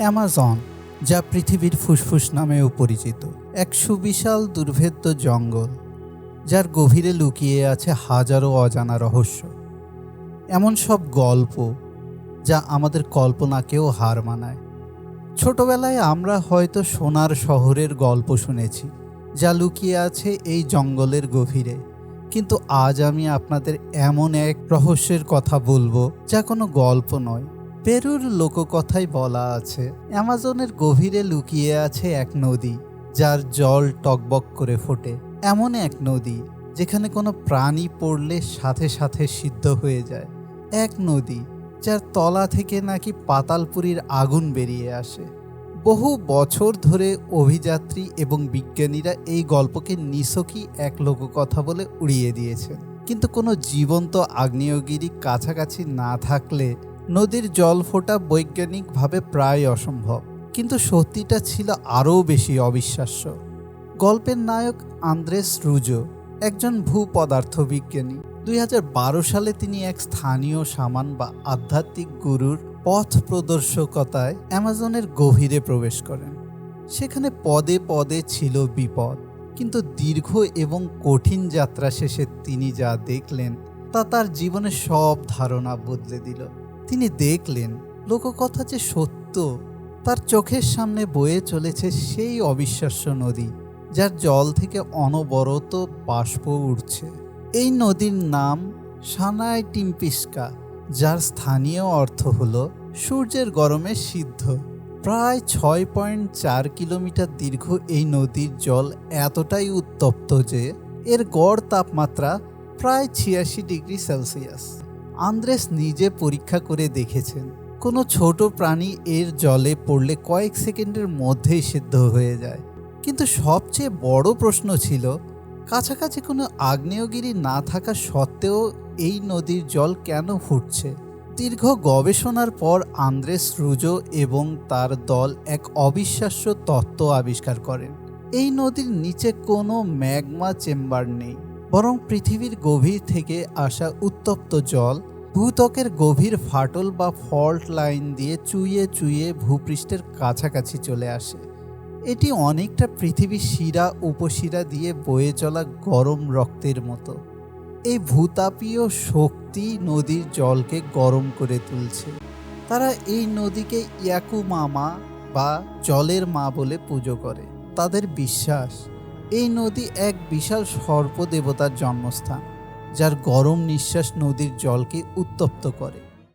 Amazon, যা পৃথিবীর ফুসফুস নামেও পরিচিত, এক সুবিশাল দুর্ভেদ্য জঙ্গল যার গভীরে লুকিয়ে আছে হাজারো অজানা রহস্য। এমন সব গল্প যা আমাদের কল্পনাকেও হার মানায়। ছোটবেলায় আমরা হয়তো সোনার শহরের গল্প শুনেছি, যা লুকিয়ে আছে এই জঙ্গলের গভীরে, কিন্তু আজ আমি আপনাদের এমন এক রহস্যের কথা বলবো যা কোনো গল্প নয়। পেরুর লোককথায় বলা আছে, অ্যামাজনের গভীরে লুকিয়ে আছে এক নদী যার জল টকবক করে ফোটে। এমন এক নদী যেখানে কোনো প্রাণী পড়লে সাথে সাথে সিদ্ধ হয়ে যায়। এক নদী যার তলা থেকে নাকি পাতালপুরীর আগুন বেরিয়ে আসে। বহু বছর ধরে অভিযাত্রী এবং বিজ্ঞানীরা এই গল্পকে নিছকই এক লোককথা বলে উড়িয়ে দিয়েছেন, কিন্তু কোনো জীবন্ত আগ্নেয়গিরি কাছাকাছি না থাকলে নদীর জল ফোটা বৈজ্ঞানিকভাবে প্রায় অসম্ভব। কিন্তু সত্যিটা ছিল আরও বেশি অবিশ্বাস্য। গল্পের নায়ক আন্দ্রেস রুজো একজন ভূপদার্থবিজ্ঞানী। 2012 সালে তিনি এক স্থানীয় শামান বা আধ্যাত্মিক গুরুর পথ প্রদর্শকতায় অ্যামাজনের গভীরে প্রবেশ করেন। সেখানে পদে পদে ছিল বিপদ, কিন্তু দীর্ঘ এবং কঠিন যাত্রা শেষে তিনি যা দেখলেন তা তার জীবনের সব ধারণা বদলে দিল। তিনি দেখলেন লোককথা যে সত্য। তার চোখের সামনে বয়ে চলেছে সেই অবিশ্বাস্য নদী যার জল থেকে অনবরত বাষ্প উঠছে। এই নদীর নাম সানাই টিম্পিস্কা, যার স্থানীয় অর্থ হলো সূর্যের গরমে সিদ্ধ। প্রায় 6.4 কিলোমিটার দীর্ঘ এই নদীর জল এতটাই উত্তপ্ত যে এর গড় তাপমাত্রা প্রায় 86 ডিগ্রি সেলসিয়াস। আন্দ্রেস নিজে পরীক্ষা করে দেখেছেন, কোনো ছোট প্রাণী এর জলে পড়লে কয়েক সেকেন্ডের মধ্যেই সিদ্ধ হয়ে যায়। কিন্তু সবচেয়ে বড় প্রশ্ন ছিল, কাছাকাছি কোনো আগ্নেয়গিরি না থাকা সত্ত্বেও এই নদীর জল কেন ফুটছে? দীর্ঘ গবেষণার পর আন্দ্রেস রুজো এবং তার দল এক অবিশ্বাস্য তত্ত্ব আবিষ্কার করেন। এই নদীর নিচে কোনো ম্যাগমা চেম্বার নেই, বরং পৃথিবীর গভীর থেকে আসা উত্তপ্ত জল ভূত্বকের গভীর ফাটল বা ফল্ট লাইন দিয়ে চুইয়ে চুইয়ে ভূপৃষ্ঠের কাছাকাছি চলে আসে। এটি অনেকটা পৃথিবীর শিরা উপশিরা দিয়ে বয়ে চলা গরম রক্তের মতো। এই ভূতাপীয় শক্তি নদীর জলকে গরম করে তুলছে। তারা এই নদীকে ইয়াকুমামা বা জলের মা বলে পুজো করে। তাদের বিশ্বাস, এই নদী এক বিশাল সর্প দেবতার জন্মস্থান, যার গরম নিঃশ্বাস নদীর জলকে উত্তপ্ত করে।